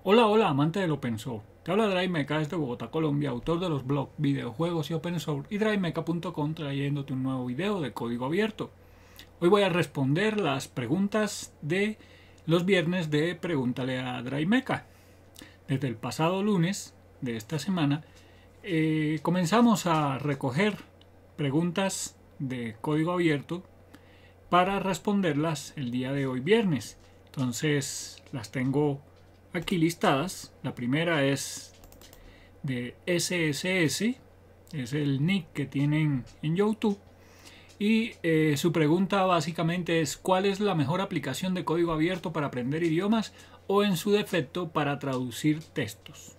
Hola, hola, amante del Open Source. Te habla DriveMeca desde Bogotá, Colombia, autor de los blogs, videojuegos y Open Source y DriveMeca.com trayéndote un nuevo video de código abierto. Hoy voy a responder las preguntas de los viernes de Pregúntale a DriveMeca. Desde el pasado lunes de esta semana comenzamos a recoger preguntas de código abierto para responderlas el día de hoy viernes. Entonces las tengo aquí listadas. La primera es de SSS, es el nick que tienen en YouTube. Y su pregunta básicamente es: ¿cuál es la mejor aplicación de código abierto para aprender idiomas o en su defecto para traducir textos?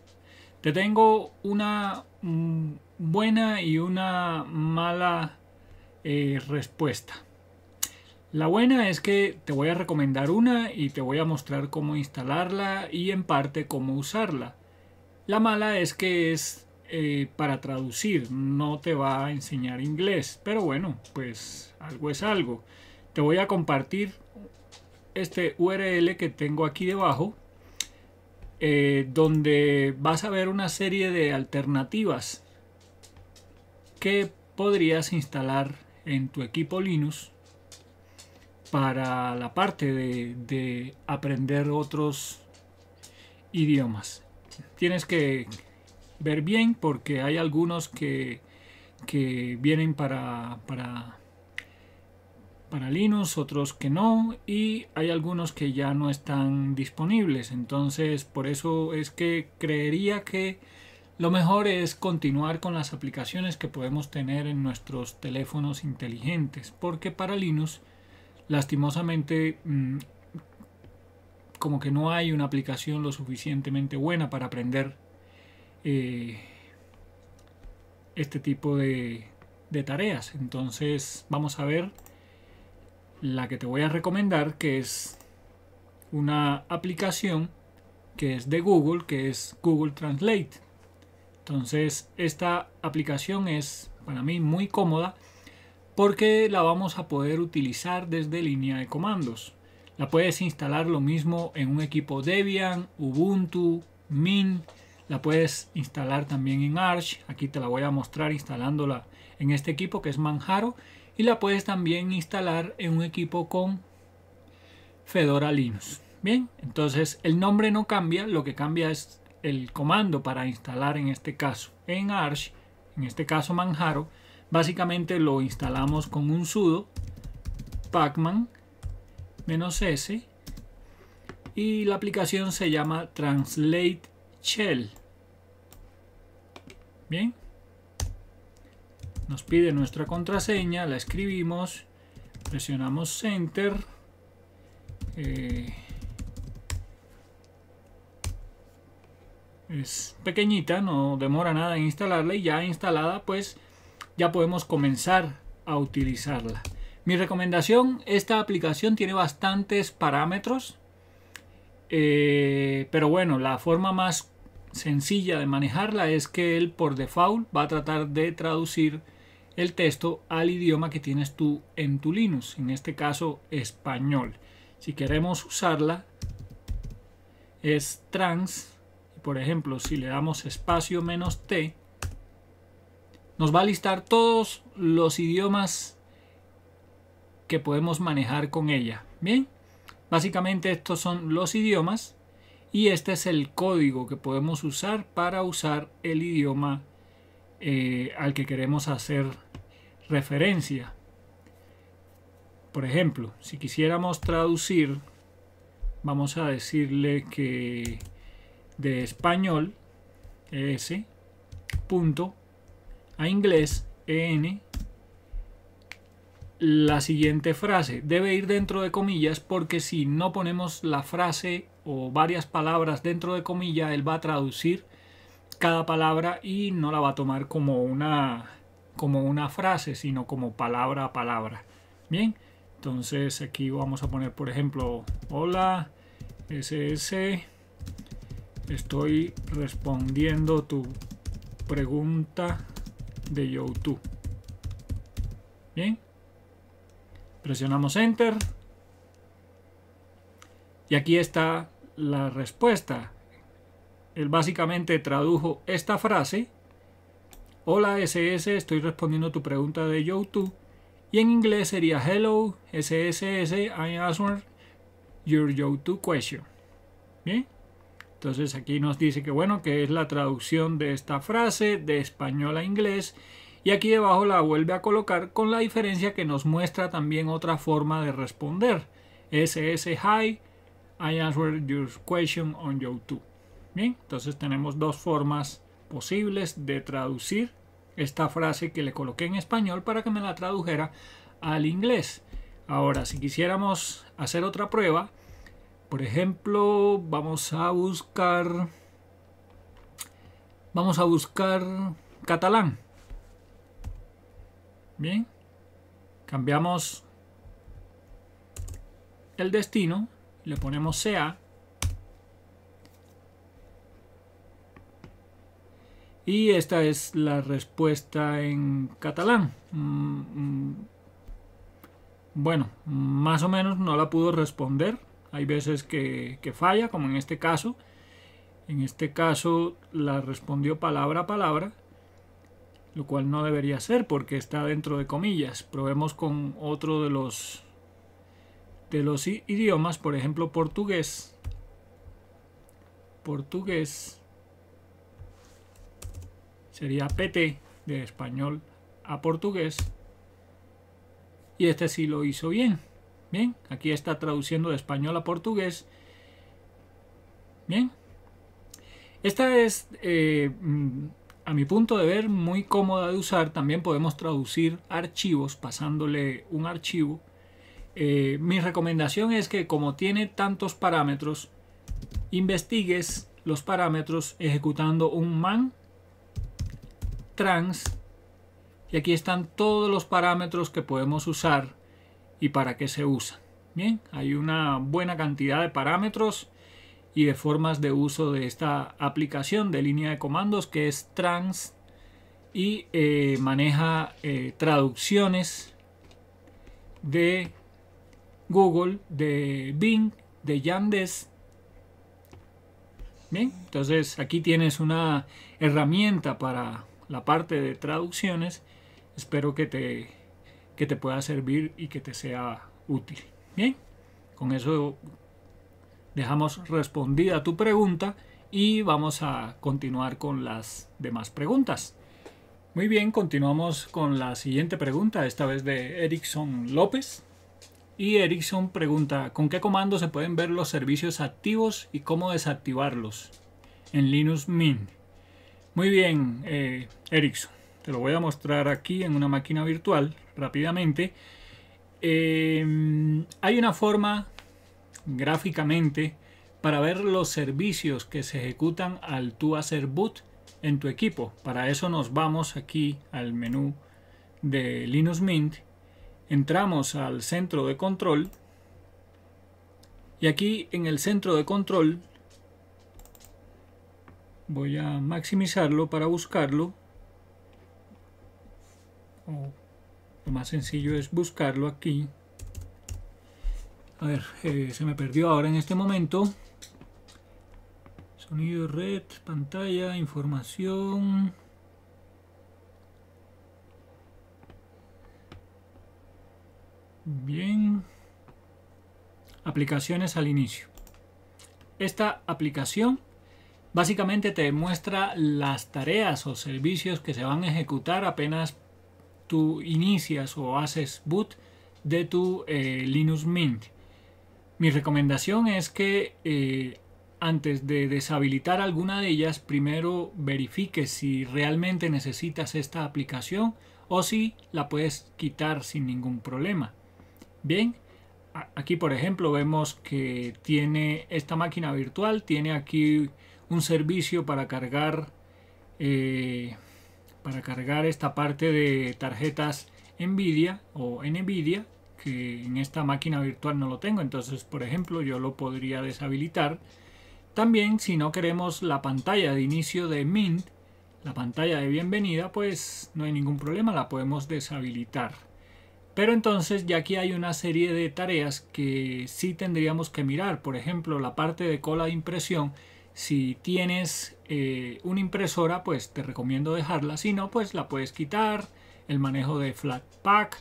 Te tengo una buena y una mala respuesta. La buena es que te voy a recomendar una y te voy a mostrar cómo instalarla y en parte cómo usarla. La mala es que es para traducir, no te va a enseñar inglés, pero bueno, pues algo es algo. Te voy a compartir este URL que tengo aquí debajo, donde vas a ver una serie de alternativas que podrías instalar en tu equipo Linux para la parte de aprender otros idiomas. Tienes que ver bien porque hay algunos que vienen para Linux, otros que no, y hay algunos que ya no están disponibles. Entonces, por eso es que creería que lo mejor es continuar con las aplicaciones que podemos tener en nuestros teléfonos inteligentes, porque para Linux lastimosamente como que no hay una aplicación lo suficientemente buena para aprender este tipo de tareas. Entonces vamos a ver la que te voy a recomendar, que es una aplicación que es de Google, que es Google Translate. Entonces esta aplicación es para mí muy cómoda porque la vamos a poder utilizar desde línea de comandos. La puedes instalar lo mismo en un equipo Debian, Ubuntu, Mint. La puedes instalar también en Arch. Aquí te la voy a mostrar instalándola en este equipo que es Manjaro. Y la puedes también instalar en un equipo con Fedora Linux. Bien, entonces el nombre no cambia, lo que cambia es el comando para instalar en este caso en Arch, en este caso Manjaro. Básicamente lo instalamos con un sudo pacman -s y la aplicación se llama Translate Shell. Bien, nos pide nuestra contraseña, la escribimos, presionamos Enter. Es pequeñita, no demora nada en instalarla, y ya instalada pues ya podemos comenzar a utilizarla. Mi recomendación: esta aplicación tiene bastantes parámetros, pero bueno, la forma más sencilla de manejarla es que él por default va a tratar de traducir el texto al idioma que tienes tú en tu Linux, en este caso español. Si queremos usarla es trans, por ejemplo, si le damos espacio -t, nos va a listar todos los idiomas que podemos manejar con ella. Bien, básicamente estos son los idiomas y este es el código que podemos usar para usar el idioma al que queremos hacer referencia. Por ejemplo, si quisiéramos traducir, vamos a decirle que de español punto a inglés la siguiente frase. Debe ir dentro de comillas porque si no ponemos la frase o varias palabras dentro de comillas, él va a traducir cada palabra y no la va a tomar como una frase, sino como palabra a palabra. Bien, entonces aquí vamos a poner, por ejemplo, hola SS, estoy respondiendo tu pregunta de YouTube. Bien, presionamos Enter y aquí está la respuesta. él básicamente tradujo esta frase: hola SS, estoy respondiendo a tu pregunta de YouTube. Y en inglés sería hello SSS, I answer your YouTube question. Bien, entonces aquí nos dice que bueno, que es la traducción de esta frase de español a inglés. Y aquí debajo la vuelve a colocar con la diferencia que nos muestra también otra forma de responder. SS hi, I answer your question on YouTube. Bien, entonces tenemos dos formas posibles de traducir esta frase que le coloqué en español para que me la tradujera al inglés. Ahora, si quisiéramos hacer otra prueba, por ejemplo, vamos a buscar catalán. Bien, cambiamos el destino, le ponemos CA. Y esta es la respuesta en catalán. Bueno, más o menos no la pudo responder. Hay veces que falla, como en este caso. En este caso la respondió palabra a palabra, lo cual no debería ser porque está dentro de comillas. Probemos con otro de los idiomas, por ejemplo portugués. Sería PT, de español a portugués. Y este sí lo hizo bien. Bien, aquí está traduciendo de español a portugués. Bien. Esta es, a mi punto de ver, muy cómoda de usar. También podemos traducir archivos pasándole un archivo. Mi recomendación es que, como tiene tantos parámetros, investigues los parámetros ejecutando un man trans, y aquí están todos los parámetros que podemos usar y para qué se usan. Bien, hay una buena cantidad de parámetros y de formas de uso de esta aplicación de línea de comandos que es trans, y maneja traducciones de Google, de Bing, de Yandex. Bien, entonces aquí tienes una herramienta para la parte de traducciones. Espero que te pueda servir y que te sea útil. Bien, con eso dejamos respondida tu pregunta y vamos a continuar con las demás preguntas. Muy bien, continuamos con la siguiente pregunta, esta vez de Erickson López. Y Erickson pregunta: ¿con qué comando se pueden ver los servicios activos y cómo desactivarlos en Linux Mint? Muy bien, Erickson, te lo voy a mostrar aquí en una máquina virtual rápidamente. Hay una forma gráficamente para ver los servicios que se ejecutan al tú hacer boot en tu equipo. Para eso nos vamos aquí al menú de Linux Mint, entramos al centro de control y aquí en el centro de control voy a maximizarlo para buscarlo. Lo más sencillo es buscarlo aquí. A ver, se me perdió ahora en este momento. Sonido, red, pantalla, información. Bien. Aplicaciones al inicio. Esta aplicación básicamente te muestra las tareas o servicios que se van a ejecutar apenas tú inicias o haces boot de tu Linux Mint. Mi recomendación es que antes de deshabilitar alguna de ellas, primero verifique si realmente necesitas esta aplicación o si la puedes quitar sin ningún problema. Bien, aquí por ejemplo vemos que tiene esta máquina virtual, tiene aquí un servicio para cargar esta parte de tarjetas Nvidia o NVIDIA, que en esta máquina virtual no lo tengo. Entonces, por ejemplo, yo lo podría deshabilitar. También, si no queremos la pantalla de inicio de Mint, la pantalla de bienvenida, pues no hay ningún problema, la podemos deshabilitar. Pero entonces ya aquí hay una serie de tareas que sí tendríamos que mirar. Por ejemplo, la parte de cola de impresión Si tienes una impresora, pues te recomiendo dejarla. Si no, pues la puedes quitar. El manejo de Flatpak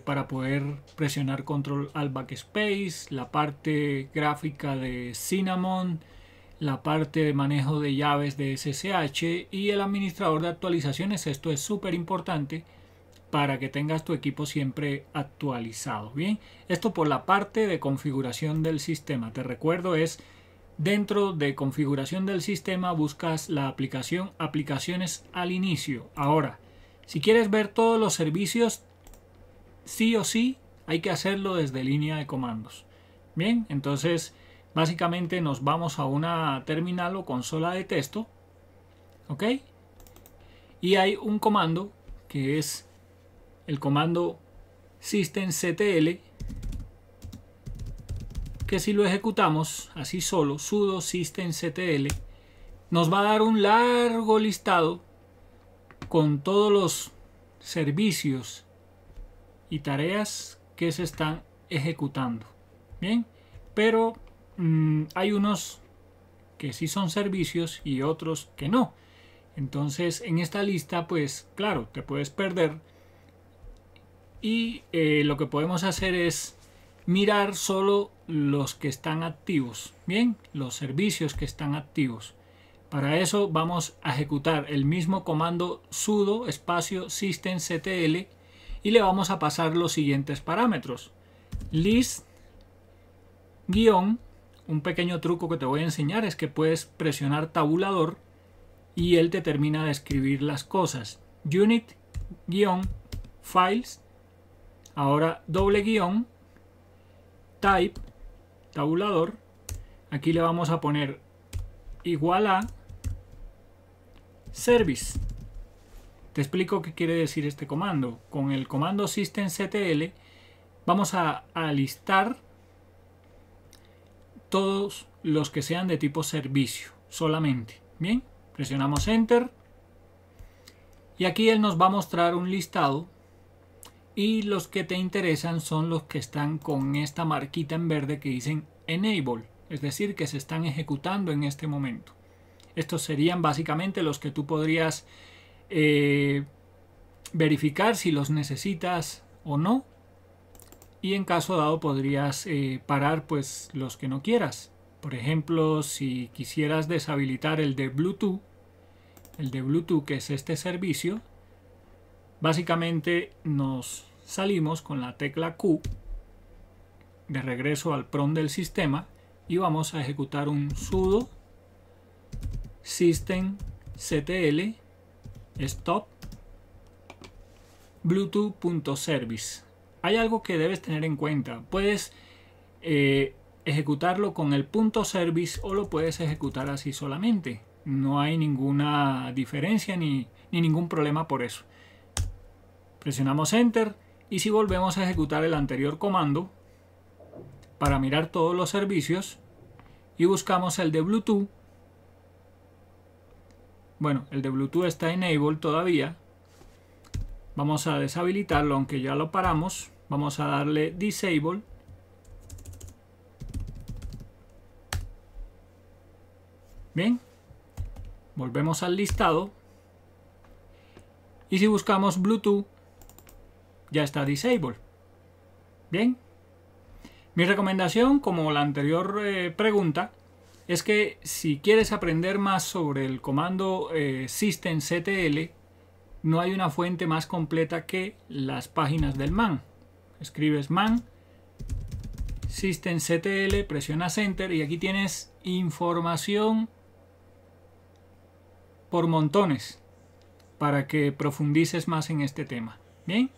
para poder presionar Control Alt Backspace, la parte gráfica de Cinnamon, la parte de manejo de llaves de SSH y el administrador de actualizaciones. Esto es súper importante para que tengas tu equipo siempre actualizado. Bien, esto por la parte de configuración del sistema. Te recuerdo, es dentro de configuración del sistema, buscas la aplicación aplicaciones al inicio. Ahora, si quieres ver todos los servicios, sí o sí hay que hacerlo desde línea de comandos. Bien, entonces básicamente nos vamos a una terminal o consola de texto, ¿ok? Y hay un comando que es el comando systemctl, que si lo ejecutamos así solo, sudo systemctl, nos va a dar un largo listado con todos los servicios y tareas que se están ejecutando. Bien, pero hay unos que sí son servicios y otros que no. Entonces en esta lista, pues claro, te puedes perder y lo que podemos hacer es mirar solo los que están activos. Bien, los servicios que están activos. Para eso vamos a ejecutar el mismo comando sudo espacio systemctl y le vamos a pasar los siguientes parámetros. List guión. Un pequeño truco que te voy a enseñar es que puedes presionar tabulador y él te termina de escribir las cosas. Unit guión files. Ahora doble guión type tabulador. Aquí le vamos a poner igual a service. Te explico qué quiere decir este comando. Con el comando systemctl vamos a listar todos los que sean de tipo servicio solamente. Bien, presionamos enter y aquí él nos va a mostrar un listado y los que te interesan son los que están con esta marquita en verde que dicen enable, es decir, que se están ejecutando en este momento. Estos serían básicamente los que tú podrías verificar si los necesitas o no. Y en caso dado podrías parar pues los que no quieras. Por ejemplo, si quisieras deshabilitar el de Bluetooth que es este servicio, básicamente nos salimos con la tecla Q de regreso al prompt del sistema y vamos a ejecutar un sudo systemctl stop bluetooth.service. Hay algo que debes tener en cuenta. Puedes ejecutarlo con el .service o lo puedes ejecutar así solamente. No hay ninguna diferencia ni ningún problema por eso. Presionamos enter y si volvemos a ejecutar el anterior comando para mirar todos los servicios y buscamos el de Bluetooth. Bueno, el de Bluetooth está enable todavía. Vamos a deshabilitarlo, aunque ya lo paramos. Vamos a darle disable. Bien, volvemos al listado y si buscamos Bluetooth ya está disable. Bien, mi recomendación, como la anterior pregunta, es que si quieres aprender más sobre el comando systemctl, no hay una fuente más completa que las páginas del man. Escribes man systemctl, presionas enter y aquí tienes información por montones para que profundices más en este tema. Bien,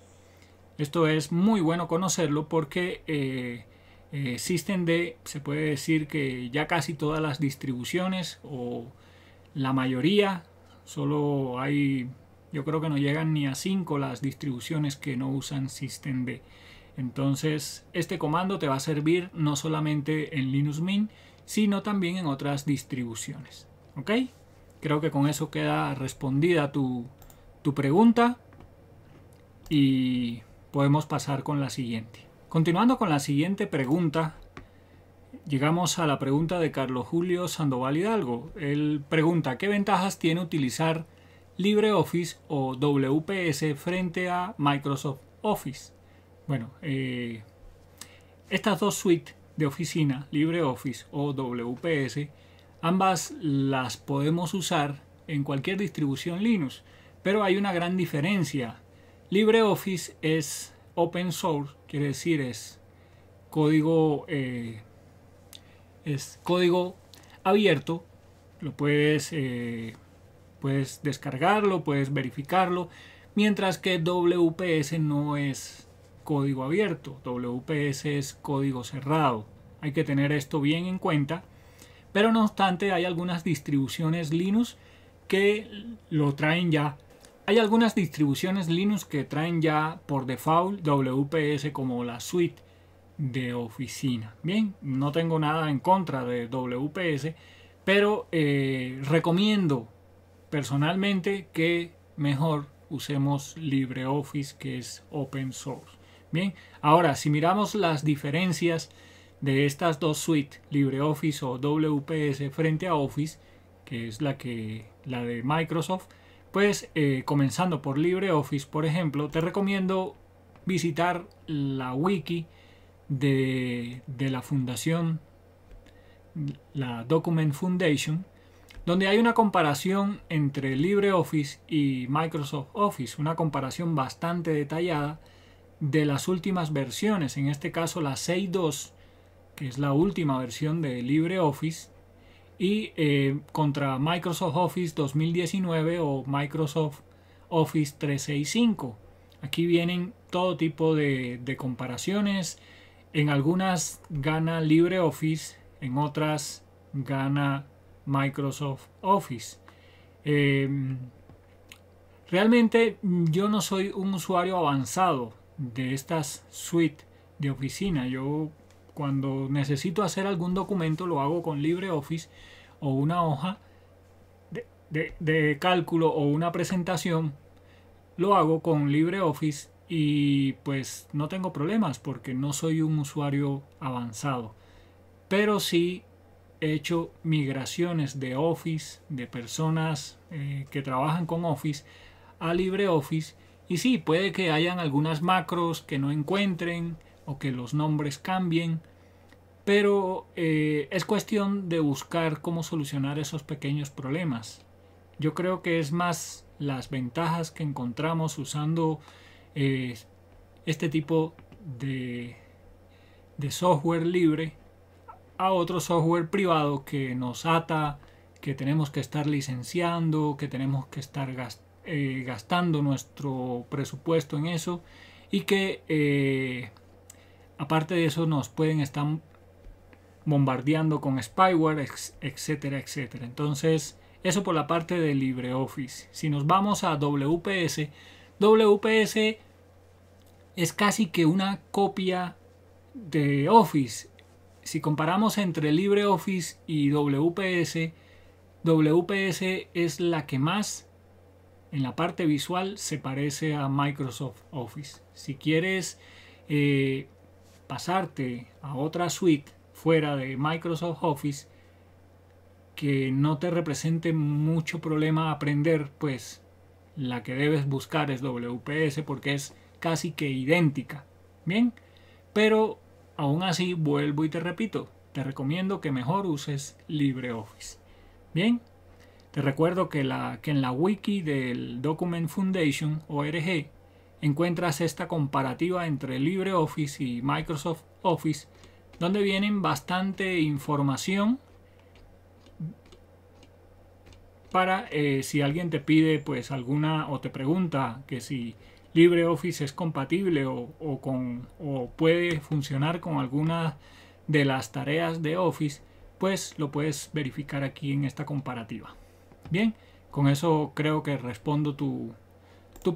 esto es muy bueno conocerlo porque systemd se puede decir que ya casi todas las distribuciones o la mayoría, solo hay, yo creo que no llegan ni a 5 las distribuciones que no usan systemd. Entonces este comando te va a servir no solamente en Linux Mint, sino también en otras distribuciones. ¿Ok? Creo que con eso queda respondida tu pregunta y podemos pasar con la siguiente. Continuando con la siguiente pregunta, llegamos a la pregunta de Carlos Julio Sandoval Hidalgo. Él pregunta, ¿qué ventajas tiene utilizar LibreOffice o WPS frente a Microsoft Office? Bueno, estas dos suites de oficina, LibreOffice o WPS, ambas las podemos usar en cualquier distribución Linux, pero hay una gran diferencia. LibreOffice es open source, quiere decir es código abierto, lo puedes descargarlo, puedes verificarlo, mientras que WPS no es código abierto, WPS es código cerrado. Hay que tener esto bien en cuenta, pero no obstante hay algunas distribuciones Linux que lo traen ya. Hay algunas distribuciones Linux que traen ya por default WPS como la suite de oficina. Bien, no tengo nada en contra de WPS, pero recomiendo personalmente que mejor usemos LibreOffice, que es open source. Bien, ahora si miramos las diferencias de estas dos suites, LibreOffice o WPS frente a Office, que es la de Microsoft, pues comenzando por LibreOffice, por ejemplo, te recomiendo visitar la wiki de la fundación, la Document Foundation, donde hay una comparación entre LibreOffice y Microsoft Office, una comparación bastante detallada de las últimas versiones, en este caso la 6.2, que es la última versión de LibreOffice, y contra Microsoft Office 2019 o Microsoft Office 365. Aquí vienen todo tipo de comparaciones. En algunas gana LibreOffice, en otras gana Microsoft Office. Realmente yo no soy un usuario avanzado de estas suites de oficina. Yo cuando necesito hacer algún documento lo hago con LibreOffice, o una hoja de cálculo o una presentación lo hago con LibreOffice y pues no tengo problemas porque no soy un usuario avanzado. Pero sí he hecho migraciones de Office, de personas que trabajan con Office a LibreOffice, y sí, puede que hayan algunas macros que no encuentren o que los nombres cambien, pero es cuestión de buscar cómo solucionar esos pequeños problemas. Yo creo que es más las ventajas que encontramos usando este tipo de software libre a otro software privado que nos ata, que tenemos que estar licenciando, que tenemos que estar gastando nuestro presupuesto en eso, y que aparte de eso nos pueden estar bombardeando con spyware, etcétera, etcétera. Entonces, eso por la parte de LibreOffice. Si nos vamos a WPS, WPS es casi que una copia de Office. Si comparamos entre LibreOffice y WPS, WPS es la que más en la parte visual se parece a Microsoft Office. Si quieres pasarte a otra suite fuera de Microsoft Office que no te represente mucho problema aprender, pues la que debes buscar es WPS porque es casi que idéntica. Bien, pero aún así vuelvo y te repito, te recomiendo que mejor uses LibreOffice. Bien, te recuerdo que en la wiki del Document Foundation ORG encuentras esta comparativa entre LibreOffice y Microsoft Office, donde vienen bastante información para si alguien te pide pues alguna, o te pregunta que si LibreOffice es compatible o puede funcionar con alguna de las tareas de Office, pues lo puedes verificar aquí en esta comparativa. Bien, con eso creo que respondo tu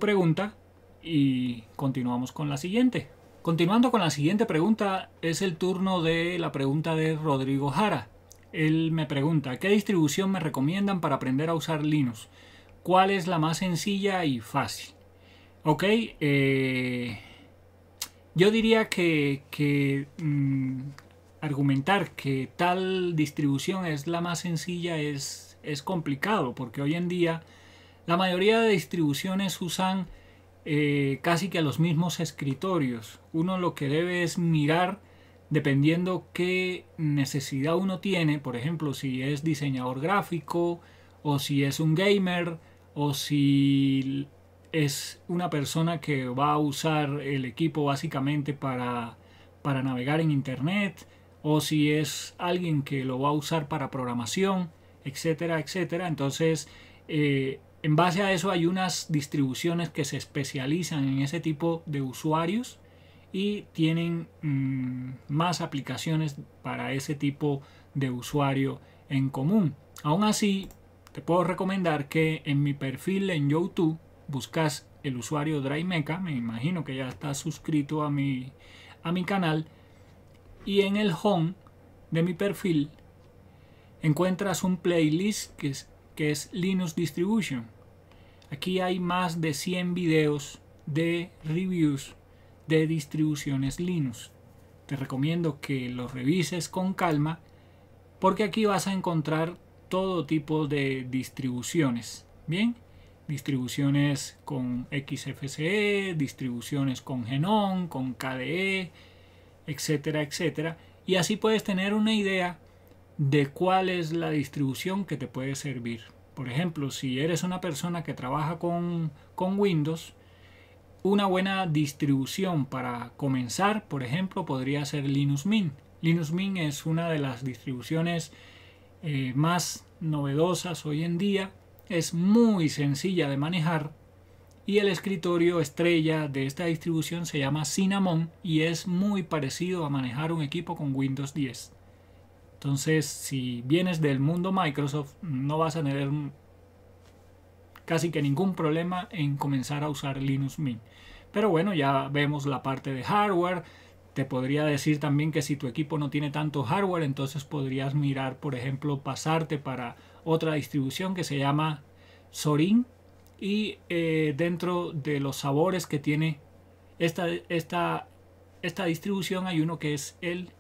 pregunta y continuamos con la siguiente. Continuando con la siguiente pregunta, es el turno de la pregunta de Rodrigo Jara. Él me pregunta, ¿qué distribución me recomiendan para aprender a usar Linux? ¿Cuál es la más sencilla y fácil? Ok, yo diría que argumentar que tal distribución es la más sencilla es complicado, porque hoy en día la mayoría de distribuciones usan casi que a los mismos escritorios. Uno lo que debe es mirar dependiendo qué necesidad uno tiene, por ejemplo, si es diseñador gráfico o si es un gamer o si es una persona que va a usar el equipo básicamente para navegar en internet, o si es alguien que lo va a usar para programación, etcétera, etcétera. Entonces, en base a eso hay unas distribuciones que se especializan en ese tipo de usuarios y tienen más aplicaciones para ese tipo de usuario en común. Aún así, te puedo recomendar que en mi perfil en YouTube buscas el usuario DriveMeca, me imagino que ya estás suscrito a mi canal, y en el home de mi perfil encuentras un playlist que es Linux Distribution. Aquí hay más de 100 videos de reviews de distribuciones Linux. Te recomiendo que los revises con calma, porque aquí vas a encontrar todo tipo de distribuciones. Bien, distribuciones con XFCE, distribuciones con GNOME, con KDE, etcétera, etcétera. Y así puedes tener una idea de cuál es la distribución que te puede servir. Por ejemplo, si eres una persona que trabaja con Windows, una buena distribución para comenzar, por ejemplo, podría ser Linux Mint. Linux Mint es una de las distribuciones más novedosas hoy en día. Es muy sencilla de manejar y el escritorio estrella de esta distribución se llama Cinnamon y es muy parecido a manejar un equipo con Windows 10. Entonces, si vienes del mundo Microsoft, no vas a tener casi que ningún problema en comenzar a usar Linux Mint. Pero bueno, ya vemos la parte de hardware. Te podría decir también que si tu equipo no tiene tanto hardware, entonces podrías mirar, por ejemplo, pasarte para otra distribución que se llama Zorin. Y dentro de los sabores que tiene esta distribución hay uno que es el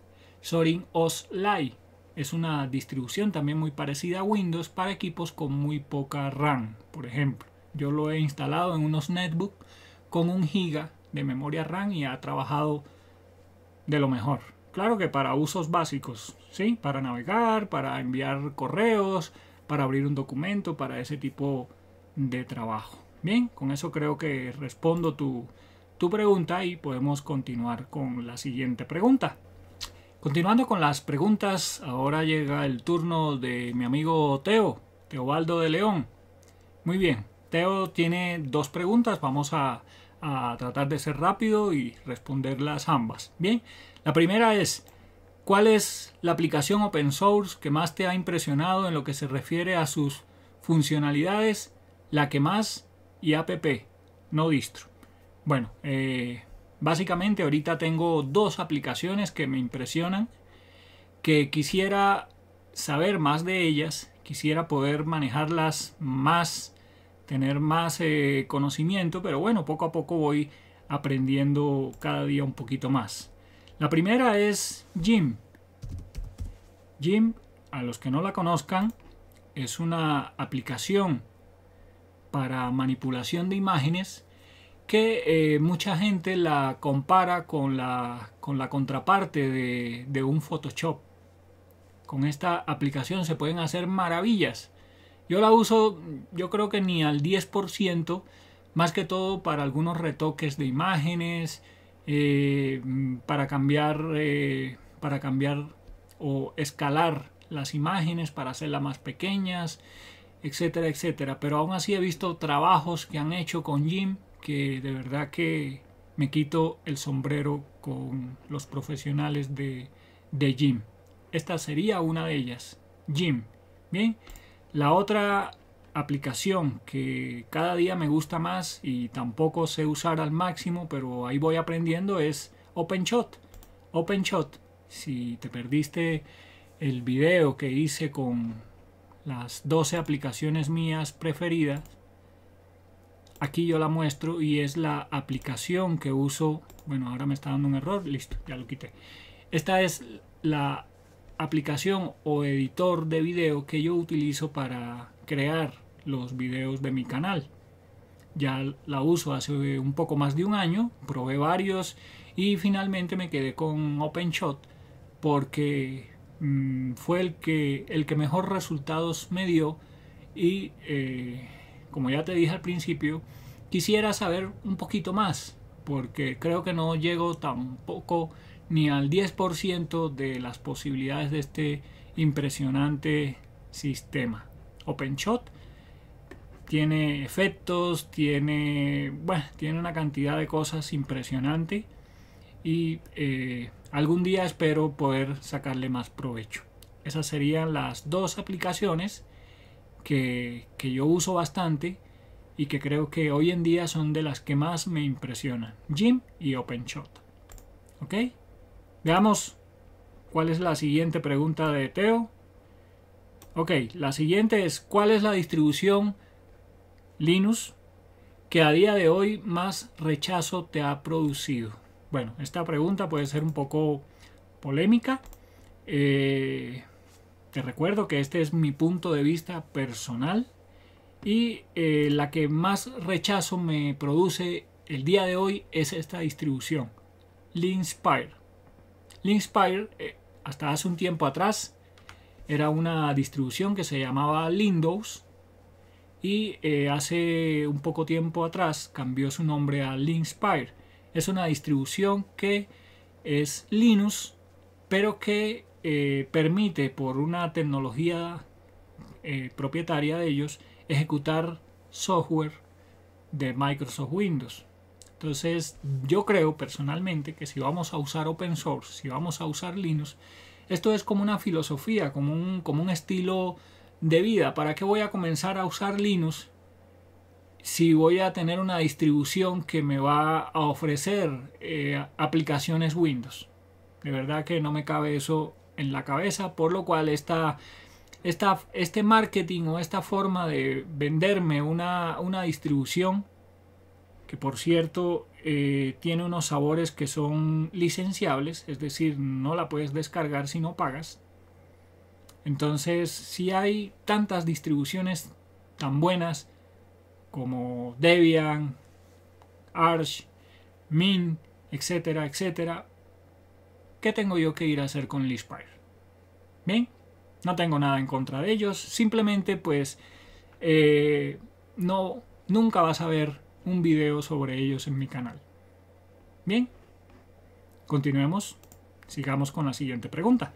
Zorin OS Lite. Es una distribución también muy parecida a Windows para equipos con muy poca RAM. Por ejemplo, yo lo he instalado en unos netbooks con 1 GB de memoria RAM y ha trabajado de lo mejor. Claro que para usos básicos, ¿sí? Para navegar, para enviar correos, para abrir un documento, para ese tipo de trabajo. Bien, con eso creo que respondo tu pregunta y podemos continuar con la siguiente pregunta. Continuando con las preguntas, ahora llega el turno de mi amigo Teobaldo de León. Muy bien, Teo tiene 2 preguntas, vamos a tratar de ser rápido y responderlas ambas. Bien, la primera es: ¿cuál es la aplicación open source que más te ha impresionado en lo que se refiere a sus funcionalidades? La que más y app, no distro. Bueno, básicamente ahorita tengo 2 aplicaciones que me impresionan, que quisiera saber más de ellas, quisiera poder manejarlas más, tener más conocimiento, pero bueno, poco a poco voy aprendiendo cada día un poquito más. La primera es Gimp. Gimp, a los que no la conozcan, es una aplicación para manipulación de imágenes que mucha gente la compara con la contraparte de un Photoshop. Con esta aplicación se pueden hacer maravillas. Yo la uso, yo creo que ni al 10%, más que todo para algunos retoques de imágenes, para cambiar o escalar las imágenes, para hacerlas más pequeñas, etcétera, etcétera. Pero aún así he visto trabajos que han hecho con Gimp que de verdad que me quito el sombrero con los profesionales de Gimp. Esta sería una de ellas, Gimp. Bien, la otra aplicación que cada día me gusta más y tampoco sé usar al máximo, pero ahí voy aprendiendo, es OpenShot. OpenShot, si te perdiste el video que hice con las 12 aplicaciones mías preferidas, aquí yo la muestro y es la aplicación que uso. Bueno, ahora me está dando un error, listo, ya lo quité. Esta es la aplicación o editor de video que yo utilizo para crear los videos de mi canal. Ya la uso hace un poco más de un año, probé varios y finalmente me quedé con OpenShot porque fue el que mejor resultados me dio y como ya te dije al principio, quisiera saber un poquito más porque creo que no llego tampoco ni al 10% de las posibilidades de este impresionante sistema. OpenShot tiene efectos, tiene una cantidad de cosas impresionante y algún día espero poder sacarle más provecho. Esas serían las dos aplicaciones que yo uso bastante y que creo que hoy en día son de las que más me impresionan: GIMP y OpenShot. ¿Ok? Veamos cuál es la siguiente pregunta de Teo. Ok, la siguiente es: ¿cuál es la distribución Linux que a día de hoy más rechazo te ha producido? Bueno, esta pregunta puede ser un poco polémica. Te recuerdo que este es mi punto de vista personal y la que más rechazo me produce el día de hoy es esta distribución, Linspire. Linspire hasta hace un tiempo atrás era una distribución que se llamaba Windows y hace un poco tiempo atrás cambió su nombre a Linspire. Es una distribución que es Linux, pero que permite, por una tecnología propietaria de ellos, ejecutar software de Microsoft Windows. Entonces yo creo personalmente que si vamos a usar open source, si vamos a usar Linux, esto es como una filosofía, como un estilo de vida. ¿Para qué voy a comenzar a usar Linux si voy a tener una distribución que me va a ofrecer aplicaciones Windows? De verdad que no me cabe eso en la cabeza, por lo cual este marketing o esta forma de venderme una distribución, que por cierto tiene unos sabores que son licenciables, es decir, no la puedes descargar si no pagas. Entonces, si hay tantas distribuciones tan buenas como Debian, Arch, Mint, etcétera, etcétera, ¿qué tengo yo que ir a hacer con Linspire? Bien, no tengo nada en contra de ellos, simplemente pues nunca vas a ver un video sobre ellos en mi canal. Bien, continuemos, sigamos con la siguiente pregunta.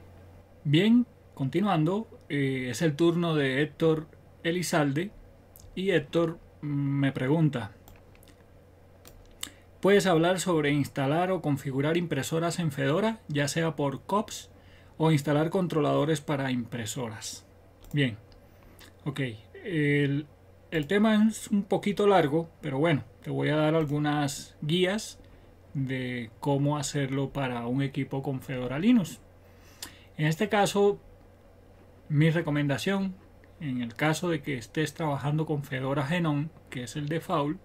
Bien, continuando, es el turno de Héctor Elizalde y Héctor me pregunta: ¿puedes hablar sobre instalar o configurar impresoras en Fedora, ya sea por COPS o instalar controladores para impresoras? Bien, ok, el tema es un poquito largo, pero bueno, te voy a dar algunas guías de cómo hacerlo para un equipo con Fedora Linux. En este caso, mi recomendación, en el caso de que estés trabajando con Fedora Genom, que es el default,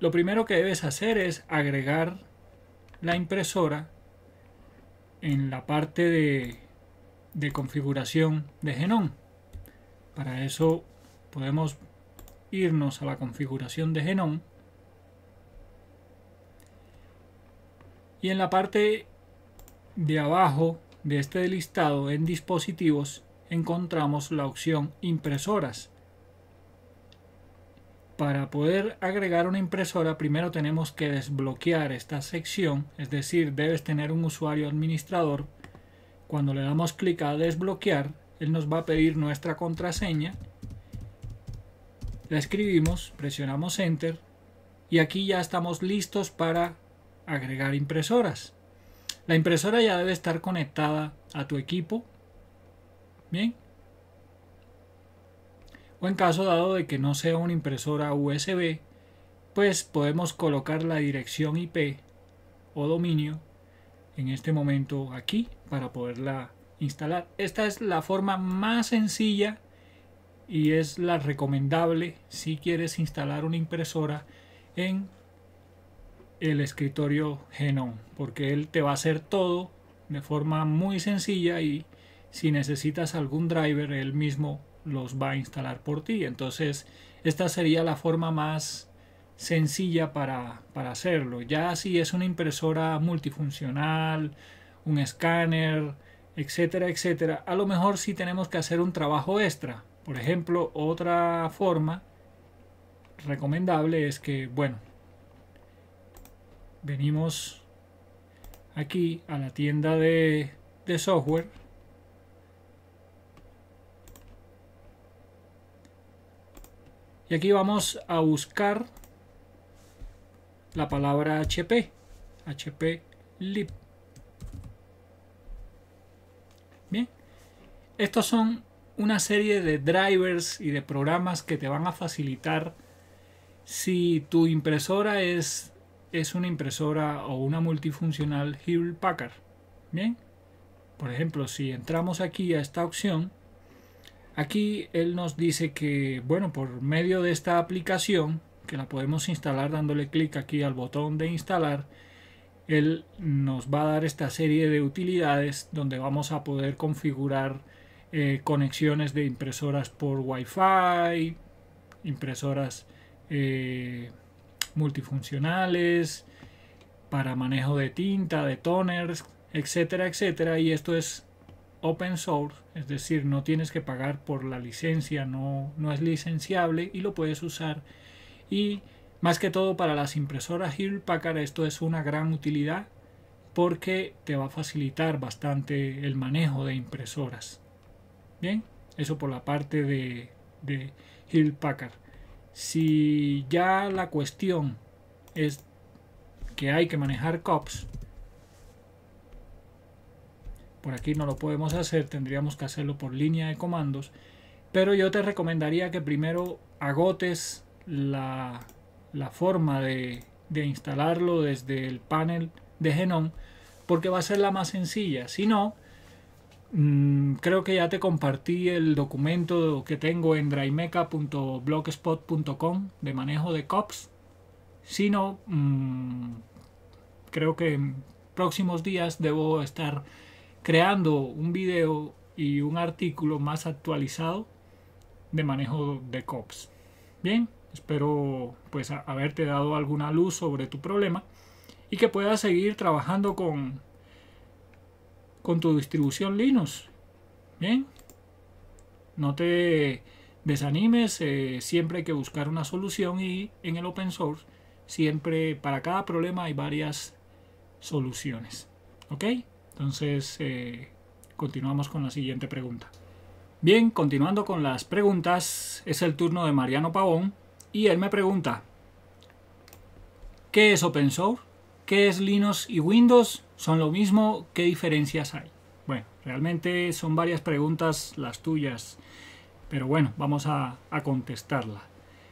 lo primero que debes hacer es agregar la impresora en la parte de configuración de Genom. Para eso podemos irnos a la configuración de Genom y en la parte de abajo de este listado en dispositivos encontramos la opción impresoras. Para poder agregar una impresora primero tenemos que desbloquear esta sección, es decir, debes tener un usuario administrador. Cuando le damos clic a desbloquear, él nos va a pedir nuestra contraseña, la escribimos, presionamos Enter y aquí ya estamos listos para agregar impresoras. La impresora ya debe estar conectada a tu equipo. Bien. O en caso dado de que no sea una impresora USB, pues podemos colocar la dirección IP o dominio en este momento aquí para poderla instalar. Esta es la forma más sencilla y es la recomendable si quieres instalar una impresora en el escritorio Genom, porque él te va a hacer todo de forma muy sencilla, y si necesitas algún driver él mismo los va a instalar por ti. Entonces esta sería la forma más sencilla para hacerlo. Ya si es una impresora multifuncional, un escáner, etcétera, etcétera, a lo mejor sí tenemos que hacer un trabajo extra. Por ejemplo, otra forma recomendable es que, bueno, venimos aquí a la tienda de software, y aquí vamos a buscar la palabra HP lib. Bien, estos son una serie de drivers y de programas que te van a facilitar si tu impresora es una impresora o una multifuncional Hewlett Packard. Bien, por ejemplo, si entramos aquí a esta opción, aquí él nos dice que, bueno, por medio de esta aplicación, que la podemos instalar dándole clic aquí al botón de instalar, él nos va a dar esta serie de utilidades donde vamos a poder configurar conexiones de impresoras por Wi-Fi, impresoras multifuncionales, para manejo de tinta, de toners, etcétera, etcétera. Y esto es open source, es decir, no tienes que pagar por la licencia, no es licenciable y lo puedes usar. Y más que todo para las impresoras Hewlett Packard esto es una gran utilidad porque te va a facilitar bastante el manejo de impresoras. Bien, eso por la parte de Hewlett Packard. Si ya la cuestión es que hay que manejar COPS, por aquí no lo podemos hacer, tendríamos que hacerlo por línea de comandos, pero yo te recomendaría que primero agotes la forma de instalarlo desde el panel de GNOME, porque va a ser la más sencilla. Si no, creo que ya te compartí el documento que tengo en drymeca.blogspot.com de manejo de COPS. Si no, creo que en próximos días debo estar creando un video y un artículo más actualizado de manejo de COPS. Bien, espero pues haberte dado alguna luz sobre tu problema y que puedas seguir trabajando con tu distribución Linux. Bien, no te desanimes, siempre hay que buscar una solución, y en el open source siempre para cada problema hay varias soluciones. ¿Ok? Entonces continuamos con la siguiente pregunta. Bien, continuando con las preguntas, es el turno de Mariano Pavón y él me pregunta: ¿qué es open source? ¿Qué es Linux y Windows? ¿Son lo mismo? ¿Qué diferencias hay? Bueno, realmente son varias preguntas las tuyas, pero bueno, vamos a contestarla.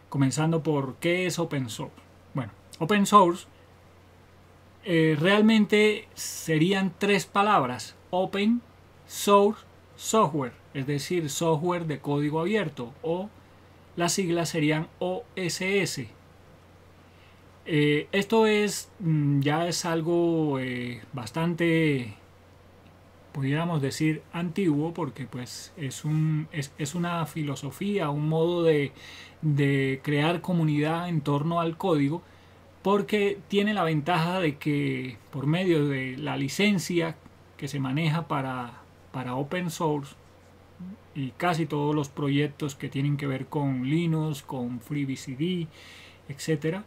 Comenzando por ¿qué es open source? Bueno, open source realmente serían tres palabras: open source software, es decir, software de código abierto, o las siglas serían OSS. Esto es ya es algo bastante, pudiéramos decir, antiguo, porque pues es una filosofía, un modo de crear comunidad en torno al código, porque tiene la ventaja de que por medio de la licencia que se maneja para open source y casi todos los proyectos que tienen que ver con Linux, con FreeBSD, etcétera,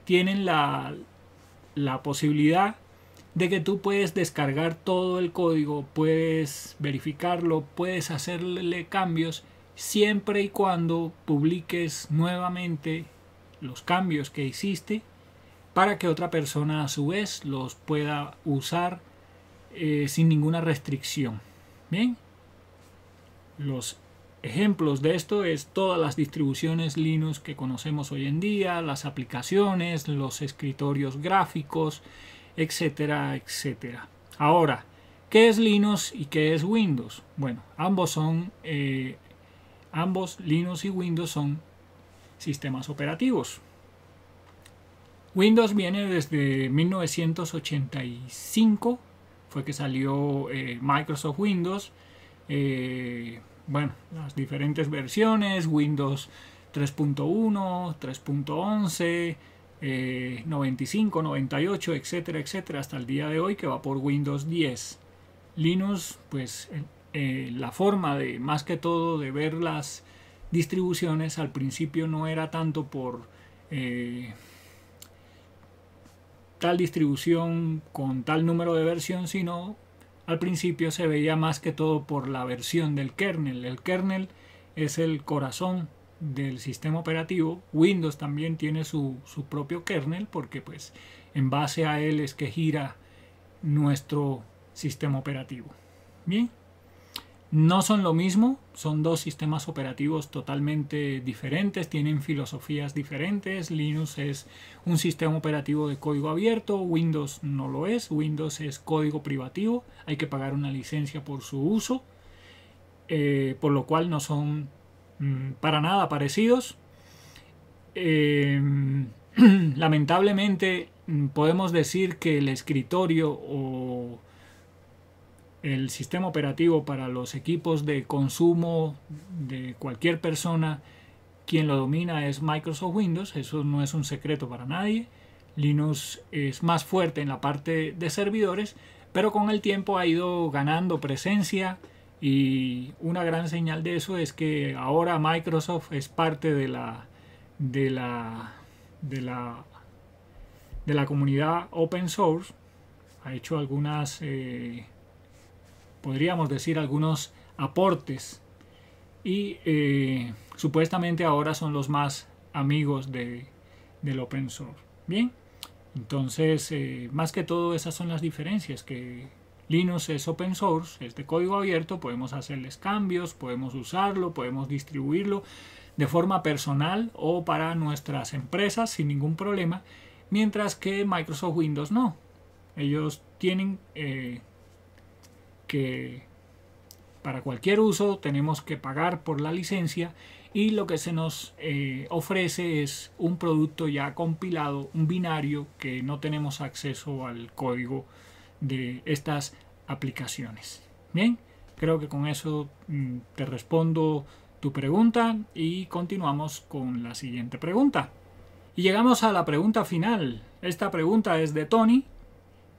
tienen la posibilidad de que tú puedes descargar todo el código, puedes verificarlo, puedes hacerle cambios siempre y cuando publiques nuevamente los cambios que hiciste para que otra persona a su vez los pueda usar sin ninguna restricción. Bien, los ejemplos de esto es todas las distribuciones Linux que conocemos hoy en día, las aplicaciones, los escritorios gráficos, etcétera, etcétera. Ahora, ¿qué es Linux y qué es Windows? Bueno, ambos Linux y Windows son sistemas operativos. Windows viene desde 1985, fue que salió Microsoft Windows. Bueno, las diferentes versiones, Windows 3.1, 3.11, 95, 98, etcétera, etcétera, hasta el día de hoy que va por Windows 10. Linux, pues la forma de, más que todo, de ver las distribuciones al principio no era tanto por tal distribución con tal número de versión, sino al principio se veía más que todo por la versión del kernel. El kernel es el corazón del sistema operativo. Windows también tiene su propio kernel porque pues en base a él es que gira nuestro sistema operativo. Bien, no son lo mismo, son dos sistemas operativos totalmente diferentes, tienen filosofías diferentes. Linux es un sistema operativo de código abierto, Windows no lo es, Windows es código privativo, hay que pagar una licencia por su uso, por lo cual no son para nada parecidos. Lamentablemente podemos decir que el escritorio o el sistema operativo para los equipos de consumo de cualquier persona, quien lo domina es Microsoft Windows. Eso no es un secreto para nadie. Linux es más fuerte en la parte de servidores, pero con el tiempo ha ido ganando presencia, y una gran señal de eso es que ahora Microsoft es parte de la comunidad open source. Ha hecho algunas podríamos decir algunos aportes, y supuestamente ahora son los más amigos del open source. Bien, entonces más que todo esas son las diferencias, que Linux es open source, es de código abierto, podemos hacerles cambios, podemos usarlo, podemos distribuirlo de forma personal o para nuestras empresas sin ningún problema, mientras que Microsoft Windows no. Ellos tienen que para cualquier uso tenemos que pagar por la licencia, y lo que se nos ofrece es un producto ya compilado, un binario, que no tenemos acceso al código de estas aplicaciones. Bien, creo que con eso te respondo tu pregunta y continuamos con la siguiente pregunta. Y llegamos a la pregunta final. Esta pregunta es de Tony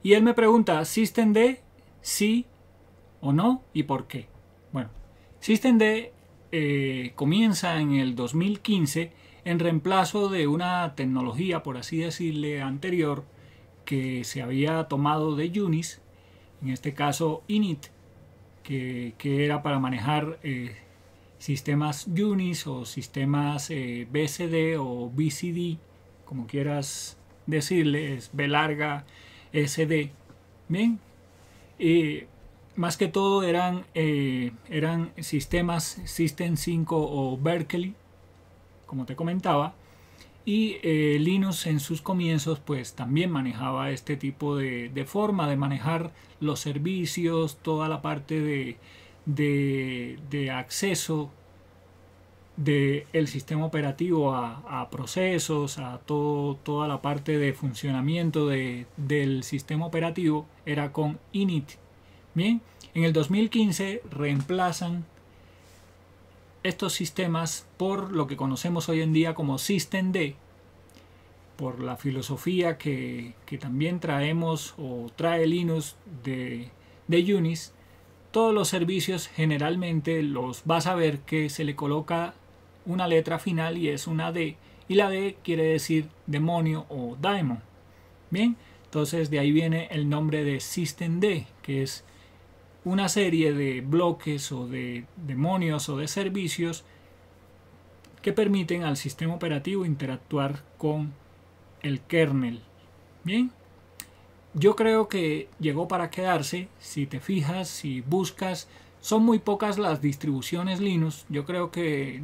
y él me pregunta: ¿Systemd sí o no y por qué? Bueno, Systemd comienza en el 2015 en reemplazo de una tecnología, por así decirle, anterior, que se había tomado de Unix, en este caso init, que era para manejar sistemas Unix o sistemas BSD o BCD, como quieras decirle, es B larga SD. Bien, más que todo eran sistemas System 5 o Berkeley, como te comentaba, y Linux en sus comienzos pues también manejaba este tipo de forma de manejar los servicios, toda la parte de acceso del sistema operativo a procesos, a toda la parte de funcionamiento del sistema operativo era con init. Bien, en el 2015 reemplazan estos sistemas por lo que conocemos hoy en día como Systemd, por la filosofía que también traemos o trae Linux de Unix. Todos los servicios generalmente los vas a ver que se le coloca una letra final y es una D, y la D quiere decir demonio o daemon. Bien, entonces de ahí viene el nombre de Systemd, que es una serie de bloques o de demonios o de servicios que permiten al sistema operativo interactuar con el kernel. Bien, yo creo que llegó para quedarse. Si te fijas, si buscas, son muy pocas las distribuciones Linux. Yo creo que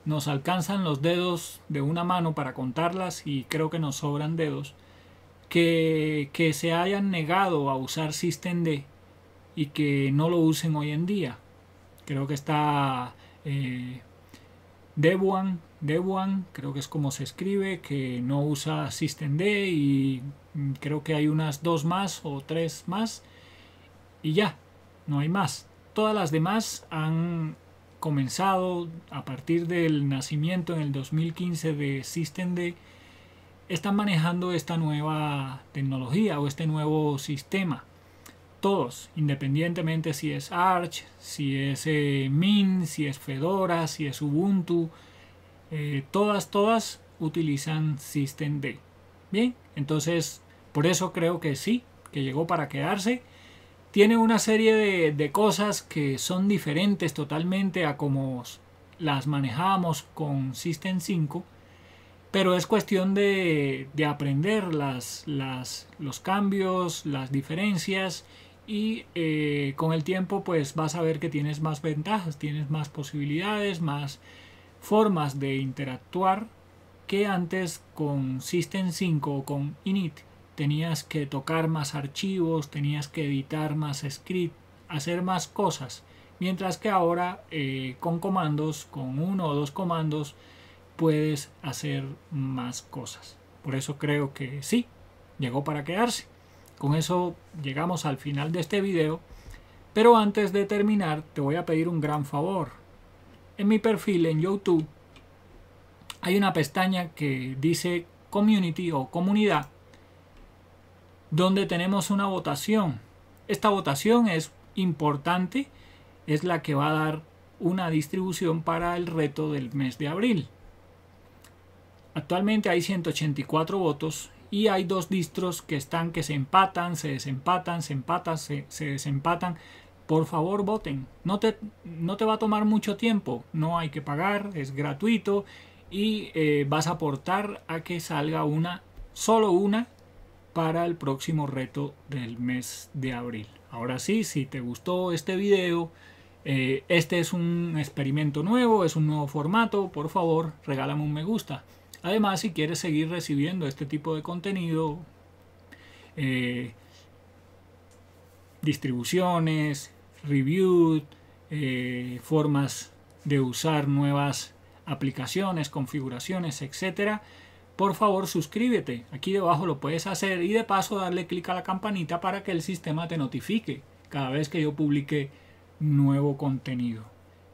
nos alcanzan los dedos de una mano para contarlas, y creo que nos sobran dedos que se hayan negado a usar Systemd y que no lo usen hoy en día. Creo que está Devuan, creo que es como se escribe, que no usa systemd, y creo que hay unas 2 más o 3 más y ya, no hay más. Todas las demás han comenzado a partir del nacimiento en el 2015 de systemd, están manejando esta nueva tecnología o este nuevo sistema. Todos, independientemente si es Arch, si es Mint, si es Fedora, si es Ubuntu, todas utilizan systemd. Bien, entonces por eso creo que sí, que llegó para quedarse. Tiene una serie de cosas que son diferentes totalmente a como las manejábamos con System 5, pero es cuestión de aprender los cambios, las diferencias, y con el tiempo pues vas a ver que tienes más ventajas, tienes más posibilidades, más formas de interactuar que antes con System 5 o con init. Tenías que tocar más archivos, tenías que editar más script, hacer más cosas, mientras que ahora con comandos, con 1 o 2 comandos, puedes hacer más cosas. Por eso creo que sí, llegó para quedarse. Con eso llegamos al final de este video, pero antes de terminar te voy a pedir un gran favor. En mi perfil en YouTube hay una pestaña que dice Community o Comunidad, donde tenemos una votación. Esta votación es importante, es la que va a dar una distribución para el reto del mes de abril. Actualmente hay 184 votos y hay 2 distros que se empatan, se desempatan, se empatan, se desempatan. Por favor, voten. No te va a tomar mucho tiempo, no hay que pagar, es gratuito, y vas a aportar a que salga solo una para el próximo reto del mes de abril. Ahora sí, si te gustó este video, este es un experimento nuevo, es un nuevo formato, por favor regálame un me gusta. Además, si quieres seguir recibiendo este tipo de contenido, distribuciones, reviews, formas de usar nuevas aplicaciones, configuraciones, etcétera, por favor suscríbete. Aquí debajo lo puedes hacer, y de paso darle clic a la campanita para que el sistema te notifique cada vez que yo publique nuevo contenido.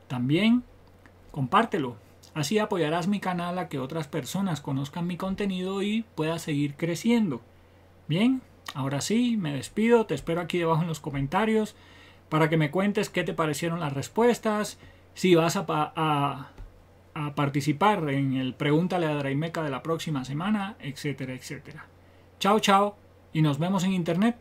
También compártelo. Así apoyarás mi canal a que otras personas conozcan mi contenido y pueda seguir creciendo. Bien, ahora sí, me despido. Te espero aquí debajo en los comentarios para que me cuentes qué te parecieron las respuestas, si vas a participar en el Pregúntale a Draimeca de la próxima semana, etcétera, etcétera. Chao, chao, y nos vemos en internet.